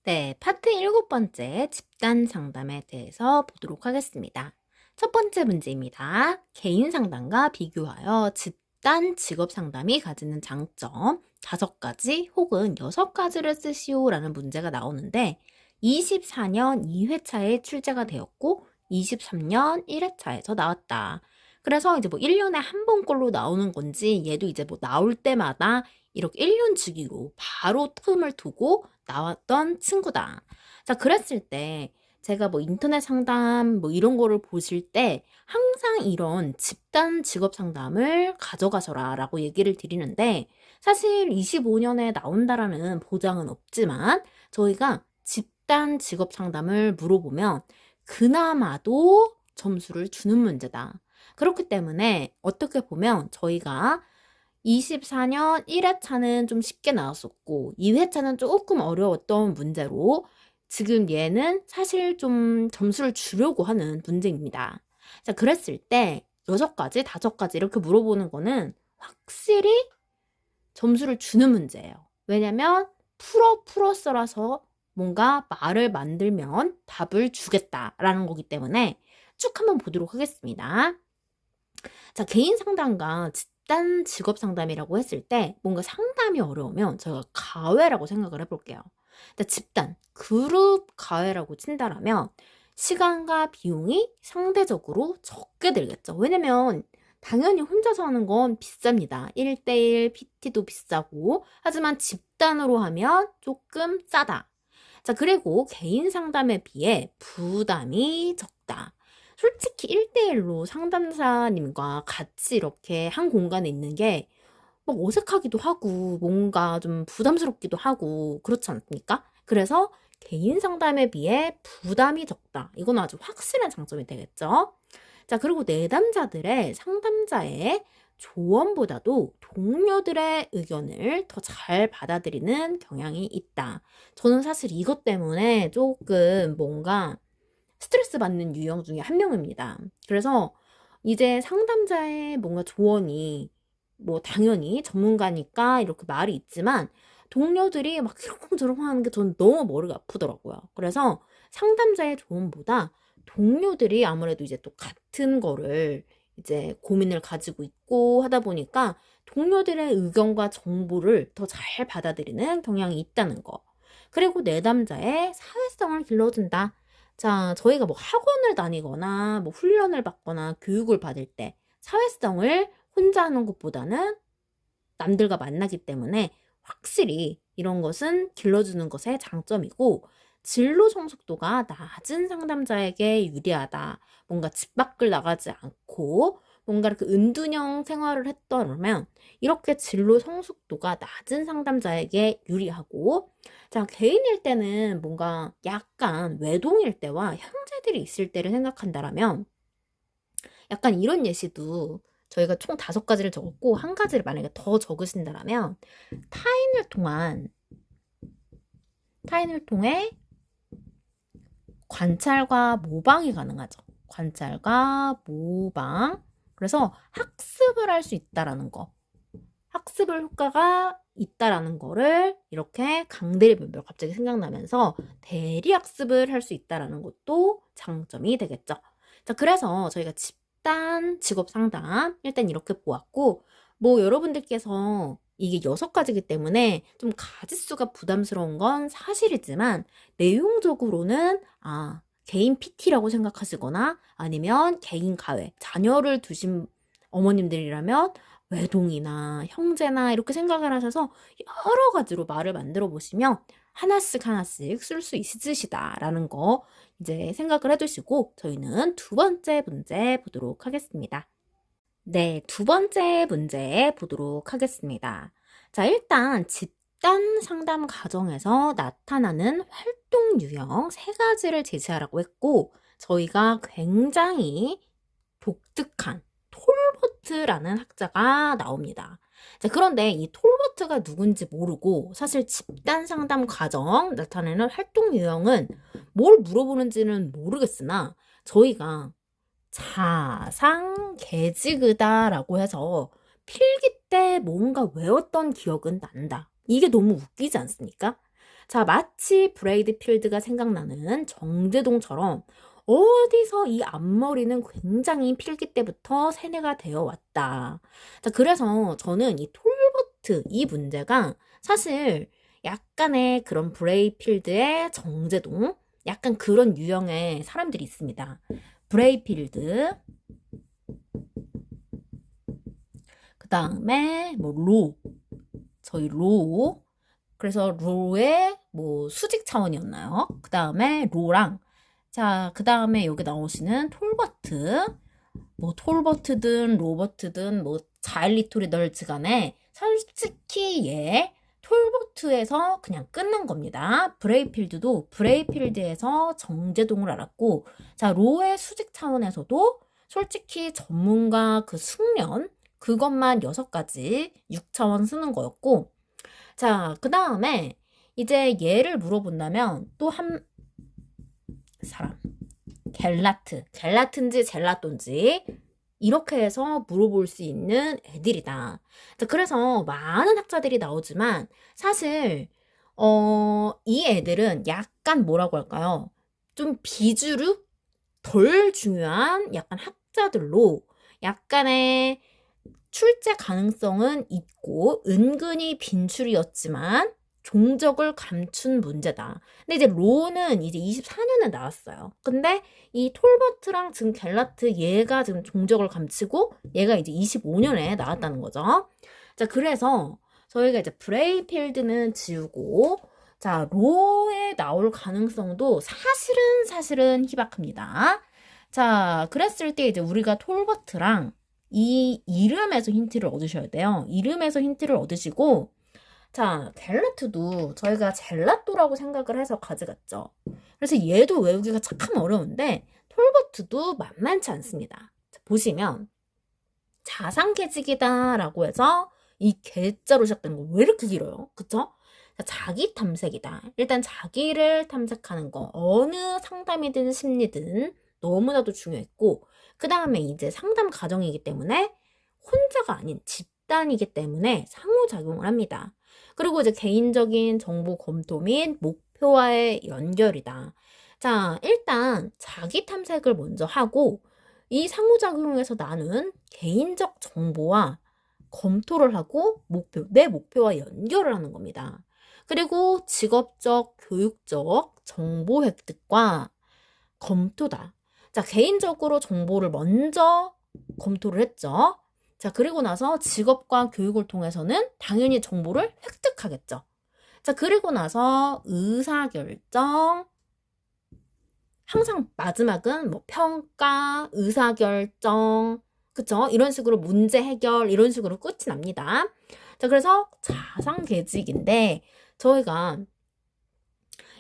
네, 파트 7번째 집단 상담에 대해서 보도록 하겠습니다. 첫 번째 문제입니다. 개인 상담과 비교하여 집단 직업 상담이 가지는 장점 5가지 혹은 6가지를 쓰시오라는 문제가 나오는데 24년 2회차에 출제가 되었고 23년 1회차에서 나왔다. 그래서 이제 뭐 1년에 한 번꼴로 나오는 건지 얘도 이제 뭐 나올 때마다 이렇게 1년 주기로 바로 틈을 두고 나왔던 친구다. 자, 그랬을 때 제가 뭐 인터넷 상담 뭐 이런 거를 보실 때 항상 이런 집단 직업 상담을 가져가셔라 라고 얘기를 드리는데 사실 25년에 나온다라는 보장은 없지만 저희가 집단 직업 상담을 물어보면 그나마도 점수를 주는 문제다. 그렇기 때문에 어떻게 보면 저희가 24년 1회차는 좀 쉽게 나왔었고 2회차는 조금 어려웠던 문제로 지금 얘는 사실 좀 점수를 주려고 하는 문제입니다. 자, 그랬을 때 6가지, 5가지 이렇게 물어보는 거는 확실히 점수를 주는 문제예요. 왜냐면 풀어서라서 뭔가 말을 만들면 답을 주겠다라는 거기 때문에 쭉 한번 보도록 하겠습니다. 자, 개인 상담과 집단 직업 상담이라고 했을 때 뭔가 상담이 어려우면 저희가 가외라고 생각을 해볼게요. 근데 집단, 그룹 가외라고 친다라면 시간과 비용이 상대적으로 적게 들겠죠. 왜냐면 당연히 혼자서 하는 건 비쌉니다. 1대1 PT도 비싸고 하지만 집단으로 하면 조금 싸다. 자, 그리고 개인 상담에 비해 부담이 적다. 솔직히 1대1로 상담사님과 같이 이렇게 한 공간에 있는 게 막 어색하기도 하고 뭔가 좀 부담스럽기도 하고 그렇지 않습니까? 그래서 개인 상담에 비해 부담이 적다. 이건 아주 확실한 장점이 되겠죠. 자, 그리고 내담자들의 상담자의 조언보다도 동료들의 의견을 더 잘 받아들이는 경향이 있다. 저는 사실 이것 때문에 조금 뭔가 스트레스 받는 유형 중에 한 명입니다. 그래서 이제 상담자의 뭔가 조언이 뭐 당연히 전문가니까 이렇게 말이 있지만 동료들이 막 이러쿵저러쿵 하는 게 저는 너무 머리가 아프더라고요. 그래서 상담자의 조언보다 동료들이 아무래도 이제 또 같은 거를 이제 고민을 가지고 있고 하다 보니까 동료들의 의견과 정보를 더 잘 받아들이는 경향이 있다는 거. 그리고 내담자의 사회성을 길러준다. 자, 저희가 뭐 학원을 다니거나 뭐 훈련을 받거나 교육을 받을 때 사회성을 혼자 하는 것보다는 남들과 만나기 때문에 확실히 이런 것은 길러주는 것의 장점이고 진로 성숙도가 낮은 상담자에게 유리하다. 뭔가 집 밖을 나가지 않고 뭔가 이렇게 은둔형 생활을 했더라면 이렇게 진로 성숙도가 낮은 상담자에게 유리하고 자, 개인일 때는 뭔가 약간 외동일 때와 형제들이 있을 때를 생각한다라면 약간 이런 예시도 저희가 총 5가지를 적었고 한 가지를 만약에 더 적으신다라면 타인을 통해 관찰과 모방이 가능하죠. 관찰과 모방. 그래서 학습을 할 수 있다라는 거. 학습을 효과가 있다라는 거를 이렇게 강대리 변별 갑자기 생각나면서 대리 학습을 할 수 있다라는 것도 장점이 되겠죠. 자, 그래서 저희가 집단 직업 상담 일단 이렇게 보았고 뭐 여러분들께서 이게 6가지이기 때문에 좀 가짓수가 부담스러운 건 사실이지만 내용적으로는 개인 PT라고 생각하시거나 아니면 개인 가외 자녀를 두신 어머님들이라면 외동이나 형제나 이렇게 생각을 하셔서 여러 가지로 말을 만들어 보시면 하나씩 쓸 수 있으시다라는 거 이제 생각을 해두시고 저희는 2번째 문제 보도록 하겠습니다. 네, 2번째 문제 보도록 하겠습니다. 자, 일단 집단 상담 과정에서 나타나는 활동 유형 3가지를 제시하라고 했고 저희가 굉장히 독특한 톨버트라는 학자가 나옵니다. 자, 그런데 이 톨버트가 누군지 모르고 사실 집단 상담 과정 나타내는 활동 유형은 뭘 물어보는지는 모르겠으나 저희가 자상계지그다라고 해서 필기 때 뭔가 외웠던 기억은 난다. 이게 너무 웃기지 않습니까? 자, 마치 브래드 필드가 생각나는 정제동처럼 어디서 이 앞머리는 굉장히 필기 때부터 세뇌가 되어 왔다. 자, 그래서 저는 이 톨버트 이 문제가 사실 약간의 그런 브레이필드의 정제동, 약간 그런 유형의 사람들이 있습니다. 브레이필드, 그 다음에 뭐 저희 그래서 로의 뭐 수직 차원이었나요? 그 다음에 로랑 자, 그 다음에 여기 나오시는 톨버트, 뭐 톨버트든 로버트든 뭐 자일리토리널즈 간에 솔직히 얘 톨버트에서 그냥 끝난 겁니다. 브레이필드도 브레이필드에서 정제동을 알았고, 자, 로의 수직 차원에서도 솔직히 전문가 그 숙련 그것만 6가지 6차원 쓰는 거였고, 자, 그 다음에 이제 얘를 물어본다면 또 한 사람 겔라트인지 젤라또인지 이렇게 해서 물어볼 수 있는 애들이다. 자, 그래서 많은 학자들이 나오지만 사실 이 애들은 약간 뭐라고 할까요? 좀 비주류 덜 중요한 약간 학자들로 약간의 출제 가능성은 있고 은근히 빈출이었지만 종적을 감춘 문제다. 근데 이제 로는 이제 24년에 나왔어요. 근데 이 톨버트랑 지금 겔라트 얘가 지금 종적을 감추고 얘가 이제 25년에 나왔다는 거죠. 자, 그래서 저희가 이제 브레이필드는 지우고 자, 로에 나올 가능성도 사실은 희박합니다. 자, 그랬을 때 이제 우리가 톨버트랑 이 이름에서 힌트를 얻으셔야 돼요. 이름에서 힌트를 얻으시고 자, 겔라트도 저희가 젤라또라고 생각을 해서 가져갔죠. 그래서 얘도 외우기가 참 어려운데 톨버트도 만만치 않습니다. 자, 보시면 자상계직이다 라고 해서 이 개자로 시작된 거 왜 이렇게 길어요? 그쵸? 자, 자기 탐색이다. 일단 자기를 탐색하는 거 어느 상담이든 심리든 너무나도 중요했고 그 다음에 이제 상담 과정이기 때문에 혼자가 아닌 집단이기 때문에 상호작용을 합니다. 그리고 이제 개인적인 정보 검토 및 목표와의 연결이다. 자, 일단 자기 탐색을 먼저 하고 이 상호작용에서 나눈 개인적 정보와 검토를 하고 내 목표와 연결을 하는 겁니다. 그리고 직업적, 교육적 정보 획득과 검토다. 자, 개인적으로 정보를 먼저 검토를 했죠. 자, 그리고 나서 직업과 교육을 통해서는 당연히 정보를 획득하겠죠. 자, 그리고 나서 의사결정, 항상 마지막은 뭐 평가, 의사결정, 그쵸? 이런 식으로 문제 해결, 이런 식으로 끝이 납니다. 자, 그래서 자상계직인데, 저희가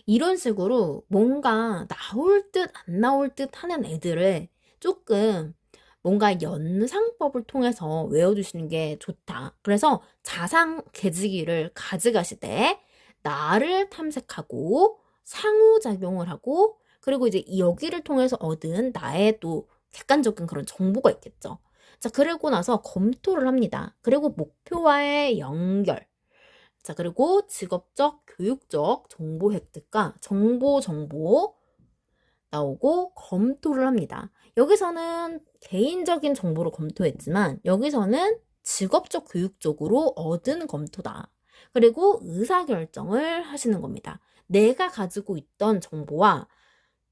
이런 식으로 뭔가 나올 듯 안 나올 듯 하는 애들을 조금 뭔가 연상법을 통해서 외워두시는 게 좋다. 그래서 자상계지기를 가져가시되 나를 탐색하고 상호작용을 하고 그리고 이제 여기를 통해서 얻은 나의 또 객관적인 그런 정보가 있겠죠. 자, 그리고 나서 검토를 합니다. 그리고 목표와의 연결. 자, 그리고 직업적, 교육적 정보 획득과 정보 나오고 검토를 합니다. 여기서는 개인적인 정보를 검토했지만 여기서는 직업적, 교육적으로 얻은 검토다. 그리고 의사결정을 하시는 겁니다. 내가 가지고 있던 정보와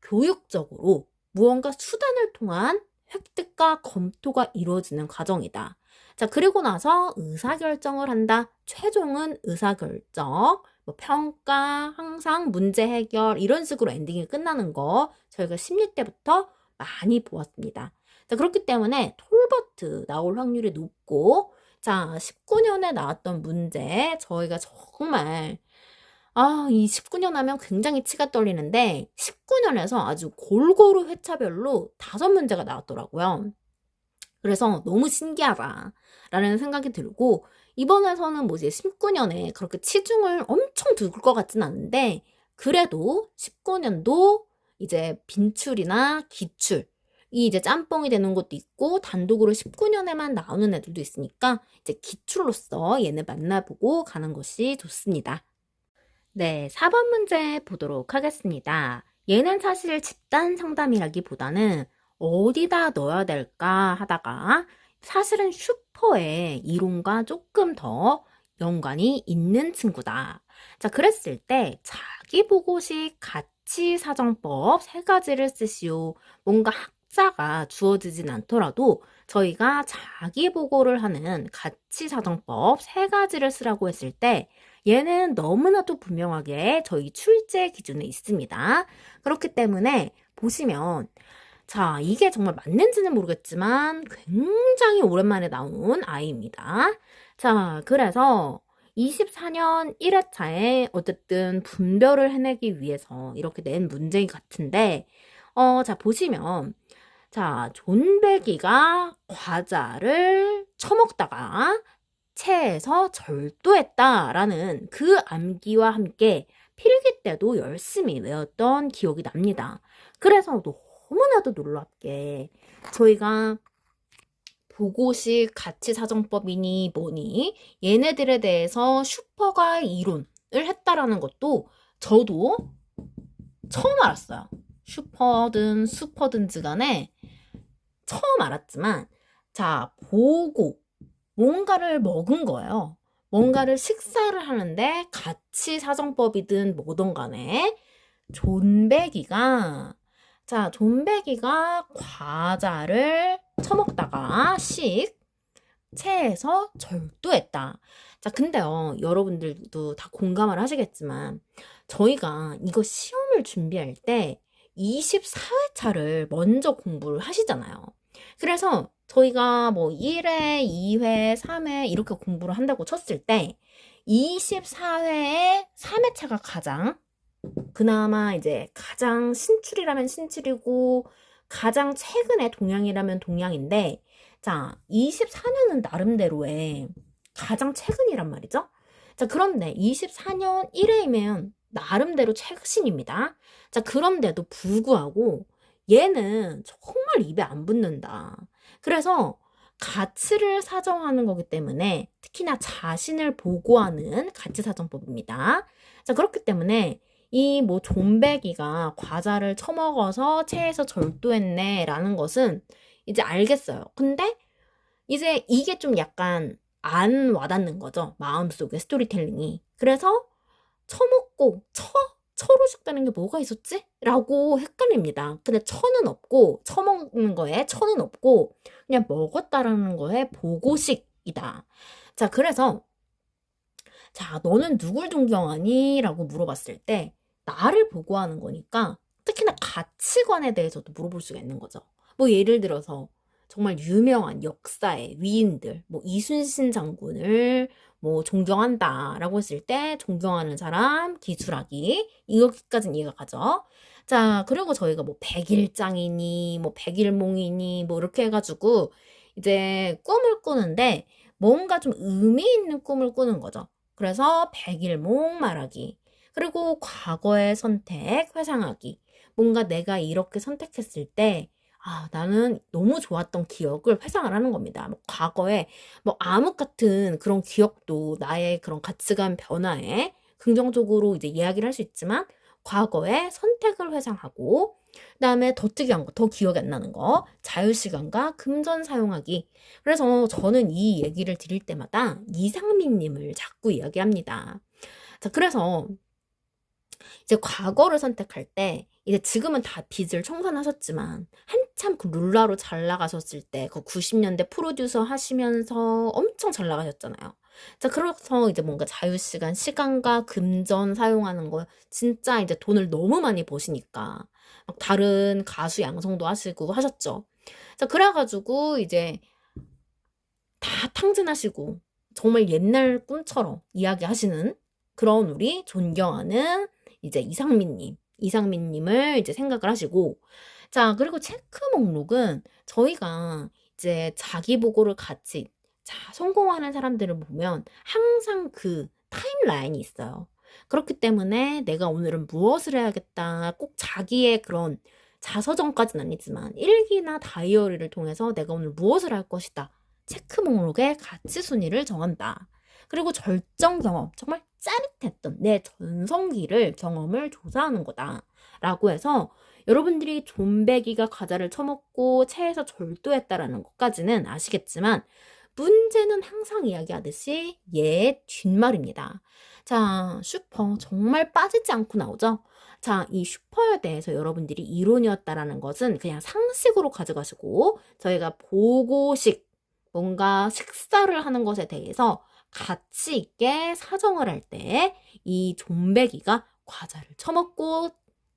교육적으로 무언가 수단을 통한 획득과 검토가 이루어지는 과정이다. 자, 그리고 나서 의사결정을 한다. 최종은 의사결정, 뭐 평가, 항상 문제 해결 이런 식으로 엔딩이 끝나는 거 저희가 심리 때부터 많이 보았습니다. 자, 그렇기 때문에 톨버트 나올 확률이 높고 자, 19년에 나왔던 문제 저희가 정말 이 19년 하면 굉장히 치가 떨리는데 19년에서 아주 골고루 회차별로 5문제가 나왔더라고요. 그래서 너무 신기하다라는 생각이 들고 이번에서는 뭐 이제 19년에 그렇게 치중을 엄청 둘 것 같진 않은데 그래도 19년도 이제 빈출이나 기출 이 이제 짬뽕이 되는 것도 있고 단독으로 19년에만 나오는 애들도 있으니까 이제 기출로서 얘네 만나보고 가는 것이 좋습니다. 네, 4번 문제 보도록 하겠습니다. 얘는 사실 집단 상담이라기보다는 어디다 넣어야 될까 하다가 사실은 슈퍼의 이론과 조금 더 연관이 있는 친구다. 자, 그랬을 때 자기보고식 가치사정법 세 가지를 쓰시오. 뭔가 학자가 주어지진 않더라도 저희가 자기보고를 하는 가치사정법 세 가지를 쓰라고 했을 때 얘는 너무나도 분명하게 저희 출제 기준에 있습니다. 그렇기 때문에 보시면 자, 이게 정말 맞는지는 모르겠지만 굉장히 오랜만에 나온 아이입니다. 자, 그래서 24년 1회차에 어쨌든 분별을 해내기 위해서 이렇게 낸 문제 같은데 자, 보시면 자, 존배기가 과자를 처먹다가 체에서 절도했다라는 그 암기와 함께 필기 때도 열심히 외웠던 기억이 납니다. 그래서 너무나도 놀랍게 저희가 보고식 가치사정법이니 뭐니 얘네들에 대해서 슈퍼가 이론을 했다라는 것도 저도 처음 알았어요. 슈퍼든 수퍼든지 간에 처음 알았지만 자, 보고 뭔가를 먹은 거예요. 뭔가를 식사를 하는데 가치사정법이든 뭐든 간에 존배기가 과자를 처먹다가 체해서 절도했다. 자, 근데요, 여러분들도 다 공감을 하시겠지만 저희가 이거 시험을 준비할 때 24회차를 먼저 공부를 하시잖아요. 그래서 저희가 뭐 1회, 2회, 3회 이렇게 공부를 한다고 쳤을 때 24회에 3회차가 가장 그나마 이제 가장 신출이라면 신출이고 가장 최근의 동향이라면 동향인데 자, 24년은 나름대로의 가장 최근이란 말이죠. 자, 그런데 24년 1회이면 나름대로 최신입니다. 자, 그런데도 불구하고 얘는 정말 입에 안 붙는다. 그래서 가치를 사정하는 거기 때문에 특히나 자신을 보고하는 가치사정법입니다. 자, 그렇기 때문에 이 뭐 존배기가 과자를 처먹어서 체해서 절도했네 라는 것은 이제 알겠어요. 근데 이제 이게 좀 약간 안 와닿는 거죠. 마음속에 스토리텔링이. 그래서 처먹고 처로 시작되는 게 뭐가 있었지? 라고 헷갈립니다. 근데 처는 없고 처먹는 거에 처는 없고 그냥 먹었다라는 거에 보고식이다. 자, 그래서 자, 너는 누굴 존경하니? 라고 물어봤을 때 나를 보고하는 거니까 특히나 가치관에 대해서도 물어볼 수가 있는 거죠. 뭐 예를 들어서 정말 유명한 역사의 위인들, 뭐 이순신 장군을 뭐 존경한다라고 했을 때 존경하는 사람, 기술하기 이거까지는 이해가 가죠. 자, 그리고 저희가 뭐 백일장이니 뭐 백일몽이니 뭐 이렇게 해가지고 이제 꿈을 꾸는데 뭔가 좀 의미 있는 꿈을 꾸는 거죠. 그래서 백일몽 말하기. 그리고 과거의 선택 회상하기. 뭔가 내가 이렇게 선택했을 때 나는 너무 좋았던 기억을 회상을 하는 겁니다. 뭐 과거에 뭐 암흑 같은 그런 기억도 나의 그런 가치관 변화에 긍정적으로 이제 이야기를 할 수 있지만 과거의 선택을 회상하고 그다음에 더 특이한 거, 더 기억이 안 나는 거, 자유시간과 금전 사용하기. 그래서 저는 이 얘기를 드릴 때마다 이상민님을 자꾸 이야기합니다. 자, 그래서 이제 과거를 선택할 때 이제 지금은 다 빚을 청산하셨지만 한참 그 룰라로 잘 나가셨을 때 그 90년대 프로듀서 하시면서 엄청 잘 나가셨잖아요. 자, 그래서 이제 뭔가 자유시간, 시간과 금전 사용하는 거 진짜 이제 돈을 너무 많이 버시니까 막 다른 가수 양성도 하시고 하셨죠. 자, 그래가지고 이제 다 탕진하시고 정말 옛날 꿈처럼 이야기하시는 그런 우리 존경하는 이제 이상민님을 이제 생각을 하시고 자, 그리고 체크 목록은 저희가 이제 자기 보고를 같이 성공하는 사람들을 보면 항상 그 타임라인이 있어요. 그렇기 때문에 내가 오늘은 무엇을 해야겠다. 꼭 자기의 그런 자서전까지는 아니지만 일기나 다이어리를 통해서 내가 오늘 무엇을 할 것이다. 체크 목록에 가치 순위를 정한다. 그리고 절정 경험, 정말 짜릿했던 내 전성기를 경험을 조사하는 거다 라고 해서 여러분들이 존배기가 과자를 처먹고 체해서 절도했다라는 것까지는 아시겠지만 문제는 항상 이야기하듯이 얘의 뒷말입니다. 자, 슈퍼 정말 빠지지 않고 나오죠? 자, 이 슈퍼에 대해서 여러분들이 이론이었다라는 것은 그냥 상식으로 가져가시고 저희가 보고식, 뭔가 식사를 하는 것에 대해서 가치 있게 사정을 할 때 이 존배기가 과자를 처먹고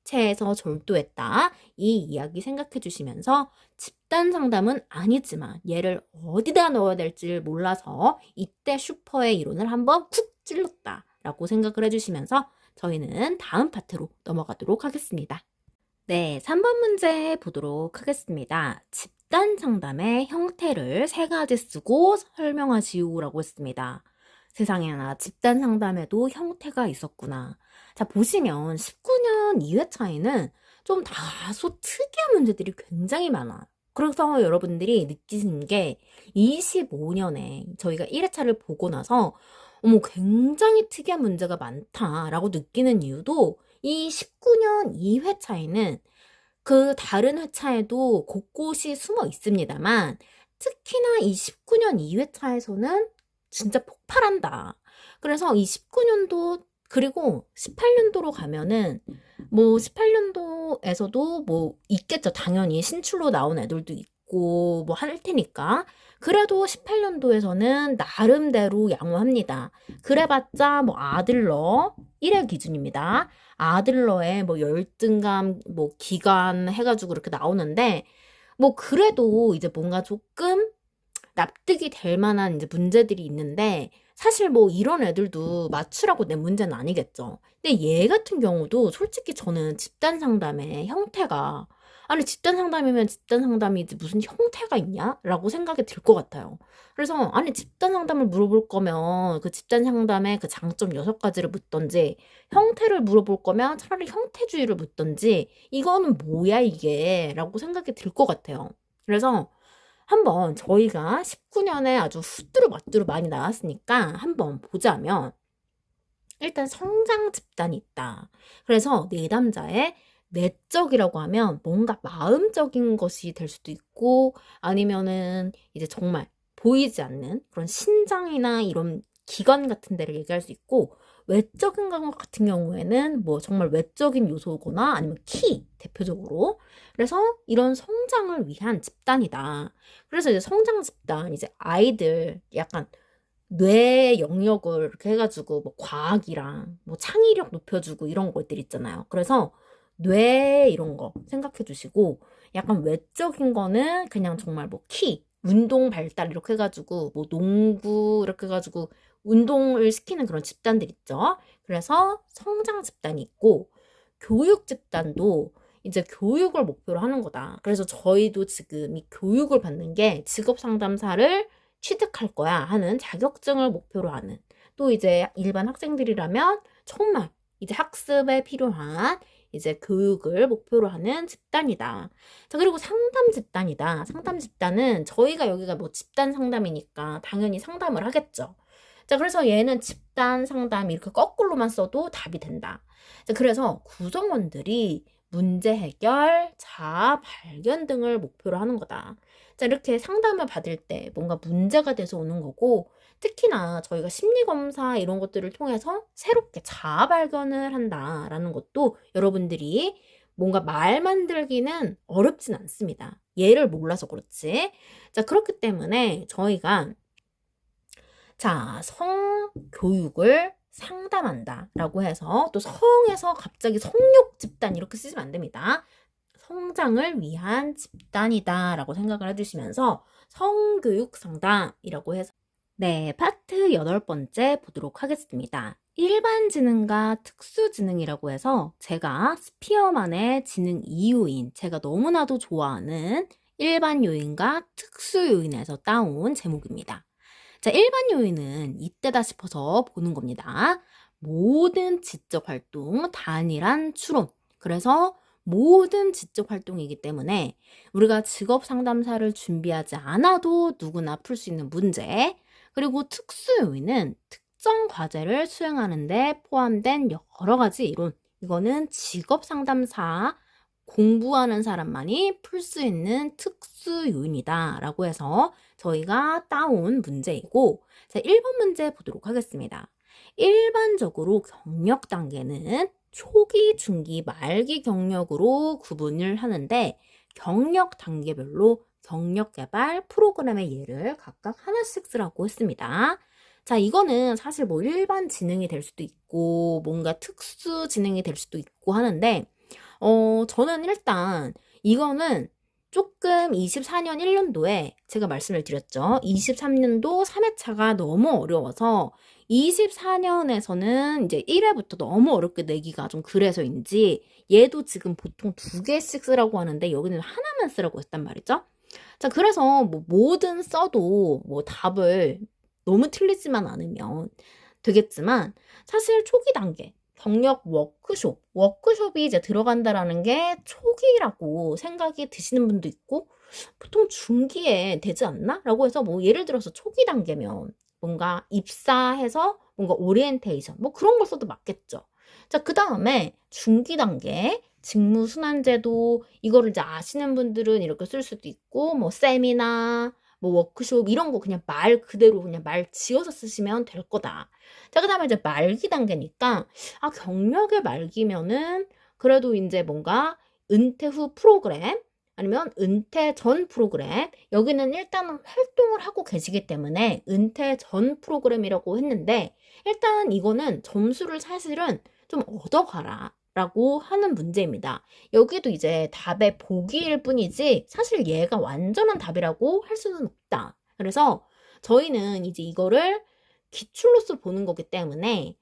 체해서 절도했다. 이 이야기 생각해 주시면서 집단 상담은 아니지만 얘를 어디다 넣어야 될지 몰라서 이때 슈퍼의 이론을 한번 쿡 찔렀다 라고 생각을 해주시면서 저희는 다음 파트로 넘어가도록 하겠습니다. 네, 3번 문제 보도록 하겠습니다. 집단 상담의 형태를 3가지 쓰고 설명하시오 라고 했습니다. 세상에나 집단 상담에도 형태가 있었구나. 자, 보시면 19년 2회차에는 좀 다소 특이한 문제들이 굉장히 많아. 그래서 여러분들이 느끼시는 게 25년에 저희가 1회차를 보고 나서 어머, 굉장히 특이한 문제가 많다라고 느끼는 이유도 이 19년 2회차에는 그 다른 회차에도 곳곳이 숨어 있습니다만 특히나 이 19년 2회차에서는 진짜 폭발한다. 그래서 이 19년도 그리고 18년도로 가면은 뭐 18년도에서도 뭐 있겠죠. 당연히 신출로 나온 애들도 있고 뭐 할 테니까. 그래도 18년도에서는 나름대로 양호합니다. 그래봤자 뭐 아들러 1회 기준입니다. 아들러에 뭐 열등감 뭐 기간 해가지고 이렇게 나오는데 뭐 그래도 이제 뭔가 조금 납득이 될 만한 이제 문제들이 있는데 사실 뭐 이런 애들도 맞추라고 낸 문제는 아니겠죠. 근데 얘 같은 경우도 솔직히 저는 집단 상담의 형태가 아니 집단 상담이면 집단 상담이지 무슨 형태가 있냐? 라고 생각이 들 것 같아요. 그래서 아니 집단 상담을 물어볼 거면 그 집단 상담의 그 장점 6가지를 묻던지 형태를 물어볼 거면 차라리 형태주의를 묻던지 이거는 뭐야 이게? 라고 생각이 들 것 같아요. 그래서 한번 저희가 19년에 아주 후뚜루마뚜루 많이 나왔으니까 한번 보자면 일단 성장 집단이 있다. 그래서 내담자의 내적이라고 하면 뭔가 마음적인 것이 될 수도 있고 아니면은 이제 정말 보이지 않는 그런 신장이나 이런 기관 같은 데를 얘기할 수 있고 외적인 것 같은 경우에는 뭐 정말 외적인 요소거나 아니면 키 대표적으로 그래서 이런 성장을 위한 집단이다. 그래서 이제 성장 집단 이제 아이들 약간 뇌 영역을 이렇게 해가지고 뭐 과학이랑 뭐 창의력 높여주고 이런 것들 있잖아요. 그래서 뇌 이런 거 생각해 주시고 약간 외적인 거는 그냥 정말 뭐 키, 운동 발달 이렇게 해가지고 뭐 농구 이렇게 해가지고 운동을 시키는 그런 집단들 있죠. 그래서 성장 집단이 있고 교육 집단도 이제 교육을 목표로 하는 거다. 그래서 저희도 지금 이 교육을 받는 게 직업 상담사를 취득할 거야 하는 자격증을 목표로 하는 또 이제 일반 학생들이라면 정말 이제 학습에 필요한 이제 교육을 목표로 하는 집단이다. 자, 그리고 상담 집단이다. 상담 집단은 저희가 여기가 뭐 집단 상담이니까 당연히 상담을 하겠죠. 자, 그래서 얘는 집단 상담 이렇게 거꾸로만 써도 답이 된다. 자, 그래서 구성원들이 문제 해결, 자아 발견 등을 목표로 하는 거다. 자, 이렇게 상담을 받을 때 뭔가 문제가 돼서 오는 거고, 특히나 저희가 심리검사 이런 것들을 통해서 새롭게 자아 발견을 한다라는 것도 여러분들이 뭔가 말 만들기는 어렵진 않습니다. 얘를 몰라서 그렇지. 자, 그렇기 때문에 저희가 자, 성교육을 상담한다 라고 해서 또 성에서 갑자기 성욕 집단 이렇게 쓰시면 안 됩니다. 성장을 위한 집단이다 라고 생각을 해주시면서 성교육 상담이라고 해서 네, 파트 8번째 보도록 하겠습니다. 일반 지능과 특수 지능이라고 해서 제가 스피어만의 지능 2요인, 제가 너무나도 좋아하는 일반 요인과 특수 요인에서 따온 제목입니다. 자, 일반 요인은 이때다 싶어서 보는 겁니다. 모든 지적 활동, 단일한 추론. 그래서 모든 지적 활동이기 때문에 우리가 직업 상담사를 준비하지 않아도 누구나 풀 수 있는 문제. 그리고 특수 요인은 특정 과제를 수행하는 데 포함된 여러 가지 이론. 이거는 직업 상담사 공부하는 사람만이 풀 수 있는 특수 요인이다 라고 해서 저희가 따온 문제이고, 자, 1번 문제 보도록 하겠습니다. 일반적으로 경력 단계는 초기, 중기, 말기 경력으로 구분을 하는데, 경력 단계별로 경력 개발 프로그램의 예를 각각 하나씩 쓰라고 했습니다. 자, 이거는 사실 뭐 일반 지능이 될 수도 있고 뭔가 특수 지능이 될 수도 있고 하는데, 저는 일단 이거는 조금 24년 1년도에 제가 말씀을 드렸죠. 23년도 3회차가 너무 어려워서 24년에서는 이제 1회부터 너무 어렵게 내기가 좀 그래서인지 얘도 지금 보통 2개씩 쓰라고 하는데 여기는 하나만 쓰라고 했단 말이죠. 자, 그래서 뭐 뭐든 써도 뭐 답을 너무 틀리지만 않으면 되겠지만, 사실 초기 단계 경력 워크숍이 이제 들어간다라는 게 초기라고 생각이 드시는 분도 있고, 보통 중기에 되지 않나? 라고 해서 뭐 예를 들어서 초기 단계면 뭔가 입사해서 뭔가 오리엔테이션 뭐 그런 걸 써도 맞겠죠. 자, 그 다음에 중기 단계 직무순환제도, 이거를 이제 아시는 분들은 이렇게 쓸 수도 있고, 뭐 세미나 뭐 워크숍 이런 거 그냥 말 그대로 그냥 말 지어서 쓰시면 될 거다. 자, 그 다음에 이제 말기 단계니까, 경력의 말기면은 그래도 이제 뭔가 은퇴 후 프로그램 아니면 은퇴 전 프로그램, 여기는 일단은 활동을 하고 계시기 때문에 은퇴 전 프로그램이라고 했는데, 일단 이거는 점수를 사실은 좀 얻어가라 라고 하는 문제입니다. 여기도 이제 답의 보기일 뿐이지 사실 얘가 완전한 답이라고 할 수는 없다. 그래서 저희는 이제 이거를 기출로서 보는 거기 때문에,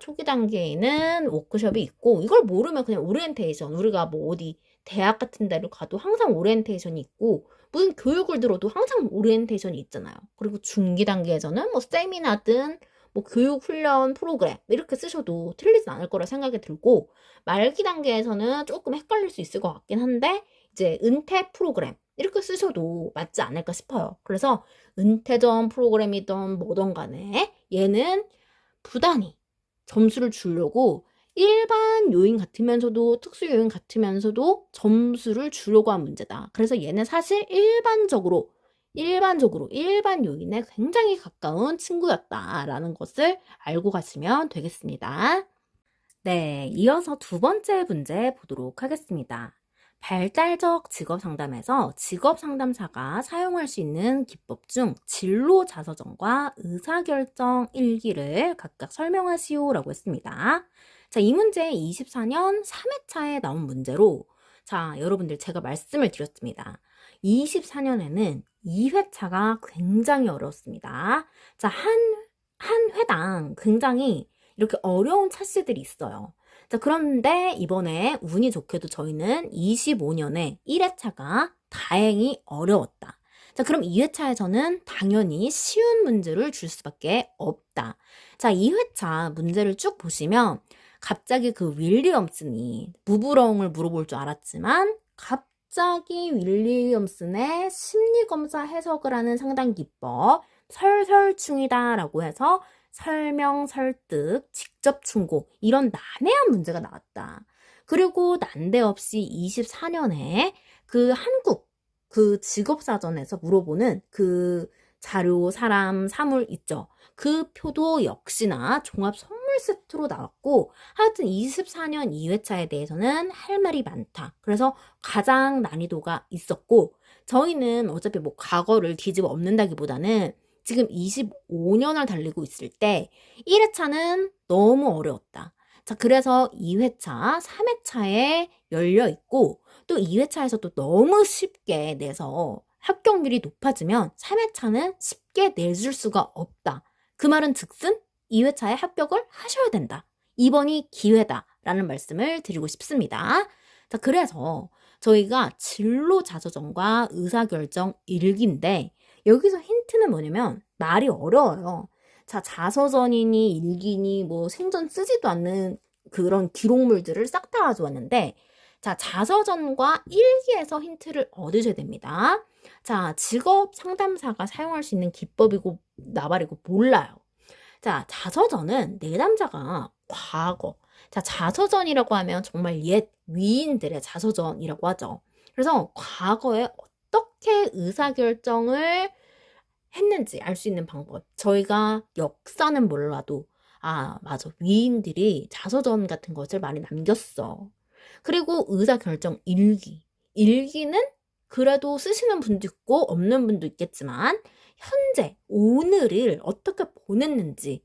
초기 단계에는 워크숍이 있고, 이걸 모르면 그냥 오리엔테이션, 우리가 뭐 어디 대학 같은 데를 가도 항상 오리엔테이션이 있고, 무슨 교육을 들어도 항상 오리엔테이션이 있잖아요. 그리고 중기 단계에서는 뭐 세미나든 뭐 교육 훈련 프로그램 이렇게 쓰셔도 틀리진 않을 거라 생각이 들고, 말기 단계에서는 조금 헷갈릴 수 있을 것 같긴 한데, 이제 은퇴 프로그램 이렇게 쓰셔도 맞지 않을까 싶어요. 그래서 은퇴 전 프로그램이든 뭐든 간에 얘는 부단히 점수를 주려고 일반 요인 같으면서도 특수 요인 같으면서도 점수를 주려고 한 문제다. 그래서 얘는 사실 일반 요인에 굉장히 가까운 친구였다라는 것을 알고 가시면 되겠습니다. 네, 이어서 두 번째 문제 보도록 하겠습니다. 발달적 직업 상담에서 직업 상담사가 사용할 수 있는 기법 중 진로 자서전과 의사결정 일기를 각각 설명하시오라고 했습니다. 자, 이 문제 24년 3회차에 나온 문제로, 자, 여러분들 제가 말씀을 드렸습니다. 24년에는 2회차가 굉장히 어려웠습니다. 자, 한 회당 굉장히 이렇게 어려운 차씨들이 있어요. 자, 그런데 이번에 운이 좋게도 저희는 25년에 1회차가 다행히 어려웠다. 자, 그럼 2회차에서는 당연히 쉬운 문제를 줄 수밖에 없다. 자, 2회차 문제를 쭉 보시면 갑자기 그 윌리엄슨이 무부러움을 물어볼 줄 알았지만 갑자기 윌리엄슨의 심리검사 해석을 하는 상담 기법 설설충이다 라고 해서 설명, 설득, 직접 충고 이런 난해한 문제가 나왔다. 그리고 난데없이 24년에 그 한국 그 직업사전에서 물어보는 그 자료, 사람, 사물 있죠. 그 표도 역시나 종합 선물 세트로 나왔고, 하여튼 24년 2회차에 대해서는 할 말이 많다. 그래서 가장 난이도가 있었고, 저희는 어차피 뭐 과거를 뒤집어 엎는다기보다는 지금 25년을 달리고 있을 때 1회차는 너무 어려웠다. 자, 그래서 2회차, 3회차에 열려 있고, 또 2회차에서도 너무 쉽게 내서 합격률이 높아지면 3회차는 쉽게 내줄 수가 없다. 그 말은 즉슨 2회차에 합격을 하셔야 된다. 이번이 기회다 라는 말씀을 드리고 싶습니다. 자, 그래서 저희가 진로 자서전과 의사결정 일기인데, 여기서 힌트는 뭐냐면 말이 어려워요. 자, 자서전이니 일기니 뭐 생전 쓰지도 않는 그런 기록물들을 싹 다 가져왔는데, 자, 자서전과 일기에서 힌트를 얻으셔야 됩니다. 자, 직업 상담사가 사용할 수 있는 기법이고 나발이고 몰라요. 자, 자서전은 내담자가 과거. 자, 자서전이라고 하면 정말 옛 위인들의 자서전이라고 하죠. 그래서 과거에 어떻게 의사결정을 했는지 알 수 있는 방법. 저희가 역사는 몰라도, 아, 맞아. 위인들이 자서전 같은 것을 많이 남겼어. 그리고 의사결정 일기. 일기는 그래도 쓰시는 분도 있고 없는 분도 있겠지만 현재 오늘을 어떻게 보냈는지를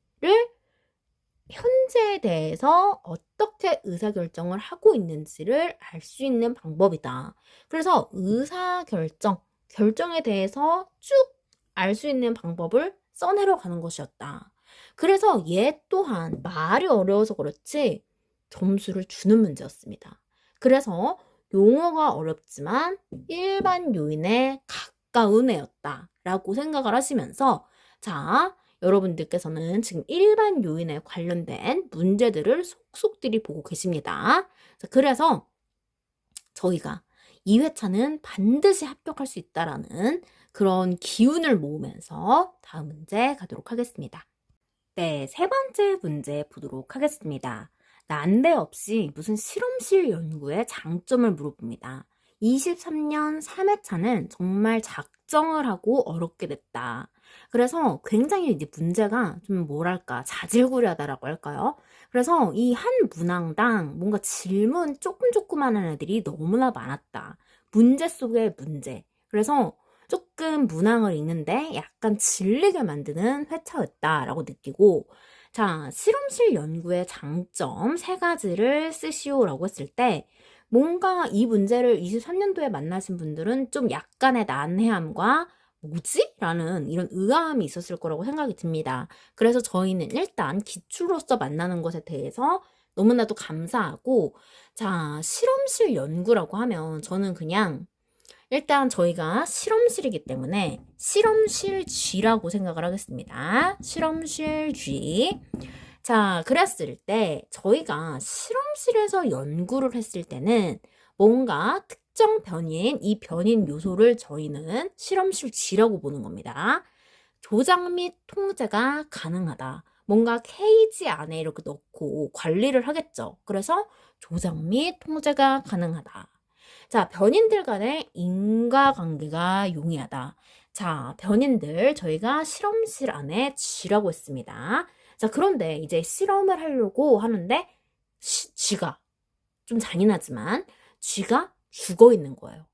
현재에 대해서 어떻게 의사결정을 하고 있는지를 알 수 있는 방법이다. 그래서 결정에 대해서 쭉 알 수 있는 방법을 써내려 가는 것이었다. 그래서 얘 또한 말이 어려워서 그렇지 점수를 주는 문제였습니다. 그래서 용어가 어렵지만 일반 요인에 가까운 애였다라고 생각을 하시면서 자, 여러분들께서는 지금 일반 요인에 관련된 문제들을 속속들이 보고 계십니다. 자, 그래서 저희가 2회차는 반드시 합격할 수 있다라는 그런 기운을 모으면서 다음 문제 가도록 하겠습니다. 네, 세 번째 문제 보도록 하겠습니다. 난데없이 무슨 실험실 연구의 장점을 물어봅니다. 23년 3회차는 정말 작정을 하고 어렵게 됐다. 그래서 굉장히 이제 문제가 좀 뭐랄까 자질구레하다라고 할까요? 그래서 이 한 문항당 뭔가 질문 조금조그만한 애들이 너무나 많았다. 문제 속의 문제. 그래서 조금 문항을 읽는데 약간 질리게 만드는 회차였다라고 느끼고 자, 실험실 연구의 장점 세 가지를 쓰시오라고 했을 때 뭔가 이 문제를 23년도에 만나신 분들은 좀 약간의 난해함과 뭐지? 라는 이런 의아함이 있었을 거라고 생각이 듭니다. 그래서 저희는 일단 기출로서 만나는 것에 대해서 너무나도 감사하고 자, 실험실 연구라고 하면 저는 그냥 일단 저희가 실험실이기 때문에 실험실 G라고 생각을 하겠습니다. 실험실 G. 자, 그랬을 때 저희가 실험실에서 연구를 했을 때는 뭔가 특정 변이인 이 변인 요소를 저희는 실험실 G라고 보는 겁니다. 조작 및 통제가 가능하다. 뭔가 케이지 안에 이렇게 넣고 관리를 하겠죠. 그래서 조작 및 통제가 가능하다. 자, 변인들 간의 인과관계가 용이하다. 자, 변인들 저희가 실험실 안에 G라고 했습니다. 자, 그런데 이제 실험을 하려고 하는데 G가 좀 잔인하지만 G가 죽어 있는 거예요.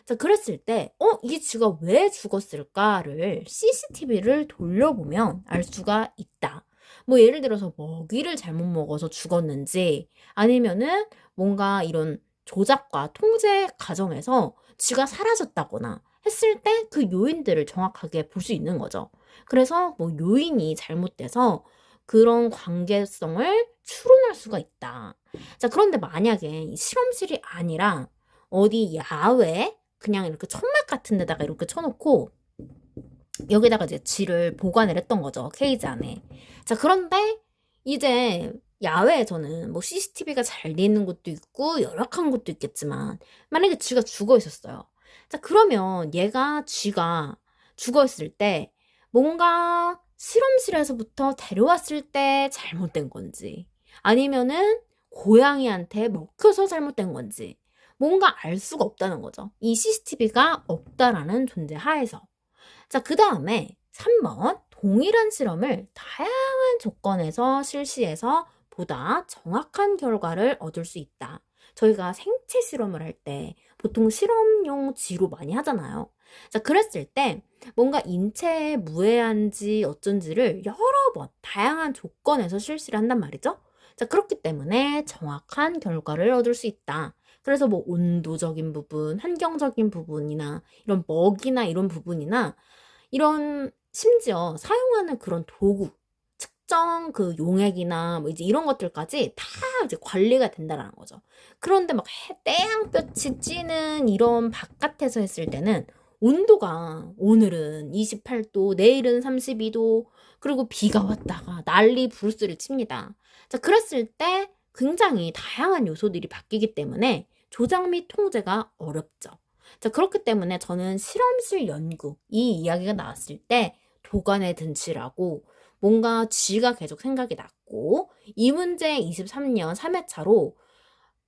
자, 그랬을 때 이 G가 왜 죽었을까를 CCTV를 돌려보면 알 수가 있다. 뭐 예를 들어서 먹이를 잘못 먹어서 죽었는지 아니면은 뭔가 이런 조작과 통제 과정에서 쥐가 사라졌다거나 했을 때 그 요인들을 정확하게 볼 수 있는 거죠. 그래서 뭐 요인이 잘못돼서 그런 관계성을 추론할 수가 있다. 자, 그런데 만약에 실험실이 아니라 어디 야외 그냥 이렇게 천막 같은 데다가 이렇게 쳐놓고 여기다가 이제 쥐를 보관을 했던 거죠. 케이지 안에. 자, 그런데 이제 야외에서는 뭐 CCTV가 잘 돼 있는 곳도 있고 열악한 곳도 있겠지만 만약에 쥐가 죽어 있었어요. 자, 그러면 쥐가 죽어 있을 때 뭔가 실험실에서부터 데려왔을 때 잘못된 건지 아니면은 고양이한테 먹혀서 잘못된 건지 뭔가 알 수가 없다는 거죠. 이 CCTV가 없다라는 존재 하에서. 자, 그 다음에 3번 동일한 실험을 다양한 조건에서 실시해서 보다 정확한 결과를 얻을 수 있다. 저희가 생체 실험을 할 때 보통 실험용 쥐로 많이 하잖아요. 자, 그랬을 때 뭔가 인체에 무해한지 어쩐지를 여러 번 다양한 조건에서 실시를 한단 말이죠. 자, 그렇기 때문에 정확한 결과를 얻을 수 있다. 그래서 뭐 온도적인 부분, 환경적인 부분이나 이런 먹이나 이런 부분이나 이런 심지어 사용하는 그런 도구, 특정 그 용액이나 뭐 이제 이런 것들까지 다 이제 관리가 된다라는 거죠. 그런데 막 태양볕이 찌는 이런 바깥에서 했을 때는 온도가 오늘은 28도, 내일은 32도, 그리고 비가 왔다가 난리 부르스를 칩니다. 자, 그랬을 때 굉장히 다양한 요소들이 바뀌기 때문에 조작 및 통제가 어렵죠. 자, 그렇기 때문에 저는 실험실 연구, 이 이야기가 나왔을 때 도관의 든치라고 뭔가 쥐가 계속 생각이 났고, 이 문제 23년 3회차로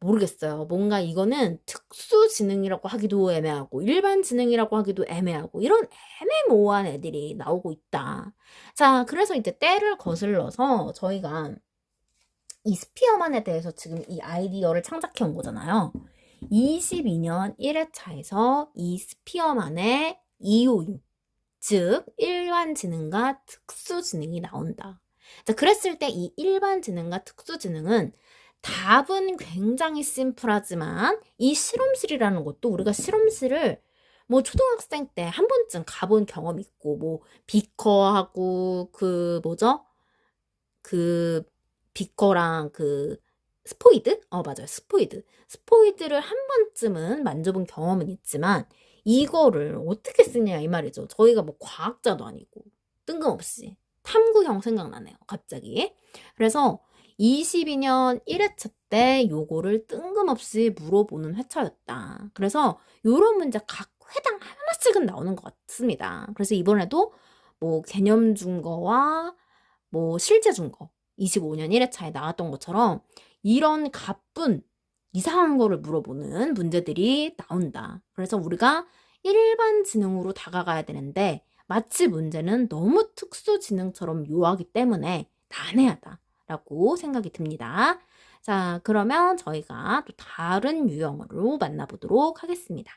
모르겠어요. 뭔가 이거는 특수지능이라고 하기도 애매하고 일반 지능이라고 하기도 애매하고 이런 애매모호한 애들이 나오고 있다. 자, 그래서 이제 때를 거슬러서 저희가 이 스피어만에 대해서 지금 이 아이디어를 창작해 온 거잖아요. 22년 1회차에서 이 스피어만의 이요인, 즉 일반 지능과 특수 지능이 나온다. 자, 그랬을 때 이 일반 지능과 특수 지능은 답은 굉장히 심플하지만 이 실험실이라는 것도 우리가 실험실을 뭐 초등학생 때 한 번쯤 가본 경험 있고 뭐 비커하고 그 뭐죠? 그 비커랑 그 스포이드? 맞아요. 스포이드를 한 번쯤은 만져본 경험은 있지만 이거를 어떻게 쓰냐 이 말이죠. 저희가 뭐 과학자도 아니고 뜬금없이 탐구형 생각나네요. 갑자기. 그래서 22년 1회차 때 요거를 뜬금없이 물어보는 회차였다. 그래서 요런 문제 각 회당 하나씩은 나오는 것 같습니다. 그래서 이번에도 뭐 개념 준거와 뭐 실제 준거 25년 1회차에 나왔던 것처럼 이런 가쁜 이상한 거를 물어보는 문제들이 나온다. 그래서 우리가 일반 지능으로 다가가야 되는데 마치 문제는 너무 특수 지능처럼 묘하기 때문에 난해하다라고 생각이 듭니다. 자, 그러면 저희가 또 다른 유형으로 만나보도록 하겠습니다.